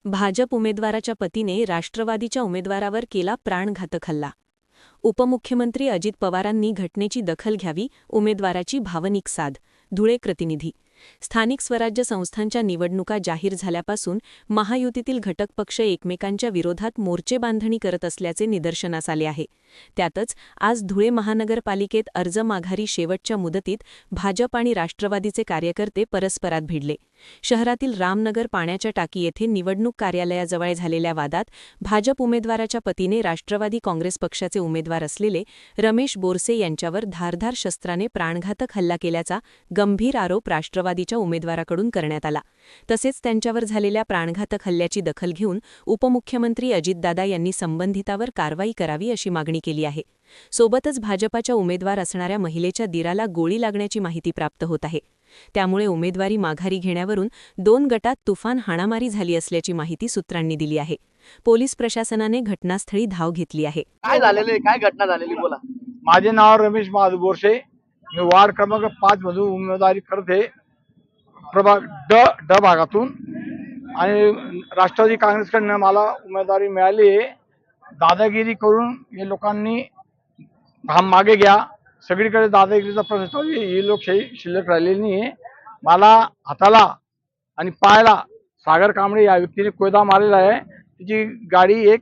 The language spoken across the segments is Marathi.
भाजप उमेदवाराच्या पतीने राष्ट्रवादीच्या उमेदवारावर केला प्राणघातक हल्ला. उपमुख्यमंत्री अजित पवारांनी घटनेची दखल घ्यावी, उमेदवाराची भावनिक साद. धुळे प्रतिनिधी. स्थानिक स्वराज्य संस्थांच्या निवडणुका जाहीर झाल्यापासून महायुतीतील घटक पक्ष एकमेकांच्या विरोधात मोर्चेबांधणी करत असल्याचे निदर्शनास आले आहे. त्यातच आज धुळे महानगरपालिकेत अर्ज माघारी शेवटच्या मुदतीत भाजप आणि राष्ट्रवादीचे कार्यकर्ते परस्परात भिडले. शहरातील रामनगर पाण्याच्या टाकी येथे निवडणूक कार्यालयाजवळ झालेल्या वादात भाजप उमेदवाराच्या पतीने राष्ट्रवादी काँग्रेस पक्षाचे उमेदवार असलेले रमेश बोरसे यांच्यावर धारधार शस्त्राने प्राणघातक हल्ला केल्याचा गंभीर आरोप राष्ट्रवादीच्या उमेदवाराकडून करण्यात आला. तसेच त्यांच्यावर झालेल्या प्राणघातक हल्ल्याची दखल घेऊन उपमुख्यमंत्री अजितदादा यांनी संबंधितावर कारवाई करावी अशी मागणी केली आहे. सोबतच भाजपाच्या उमेदवार असणाऱ्या महिलेच्या दीराला गोळी लागण्याची माहिती प्राप्त होत आहे. त्यामुळे उमेदवारी माघारी घेण्यावरून 2 गटात तुफान हाणामारी झाली असल्याची माहिती सूत्रांनी दिली आहे. पोलीस प्रशासनाने घटनास्थळी धाव घेतली आहे. काय घटना झालेली बोला. माझे नाव रमेश महादेव बोरसे. मी वार्ड क्रमांक 5 मधून उमेदवारी करते, प्रभाग ड भागातून. आणि राष्ट्रवादी काँग्रेसकडनं मला उमेदवारी मिळाली आहे. दादागिरी करून हे लोकांनी मागे घ्या, सगळीकडे दादागिरीचा प्रस्ताव. ही लोकशाही शिल्लक राहिलेली नाही. मला हाताला आणि पायाला सागर कांबळे या व्यक्तीने कोयता मारलेला आहे. तिची गाडी एक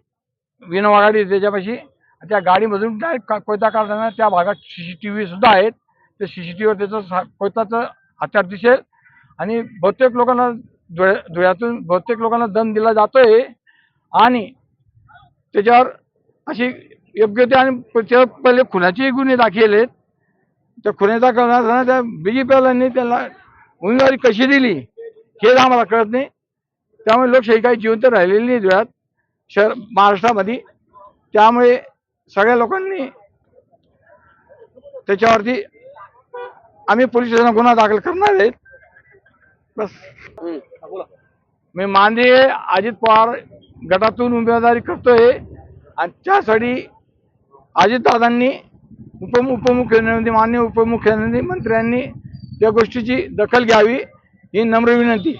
विनोवा गाडी त्याच्यापाशी, त्या गाडीमधून कोयता काढताना त्या भागात CCTV सुद्धा आहेत. त्या CCTVवर त्याचं कोयताचं हत्यार दिसेल. आणि बहुतेक लोकांना धुळ्यातून बहुतेक लोकांना दम दिला जातोय. आणि त्याच्यावर अशी योग्य ते आणि पहिले खुनाचे गुन्हे दाखल आहेत. त्या खुन्याचा करणार त्या BJPवाल्यांनी त्यांना उमेदवारी कशी दिली हे आम्हाला कळत नाही. त्यामुळे लोकशाही काही जिवंत राहिलेली नाही धुळ्यात शहर महाराष्ट्रामध्ये. त्यामुळे सगळ्या लोकांनी त्याच्यावरती आम्ही पोलीस स्टेशनला गुन्हा दाखल करणार आहेत. बस. मी मांदे अजित पवार गटातून उमेदवारी करतोय आणि त्यासाठी अजितदादांनी उपमुख्यमंत्री माननीय उपमुख्यमंत्री मंत्र्यांनी त्या गोष्टीची दखल घ्यावी ही नम्र विनंती.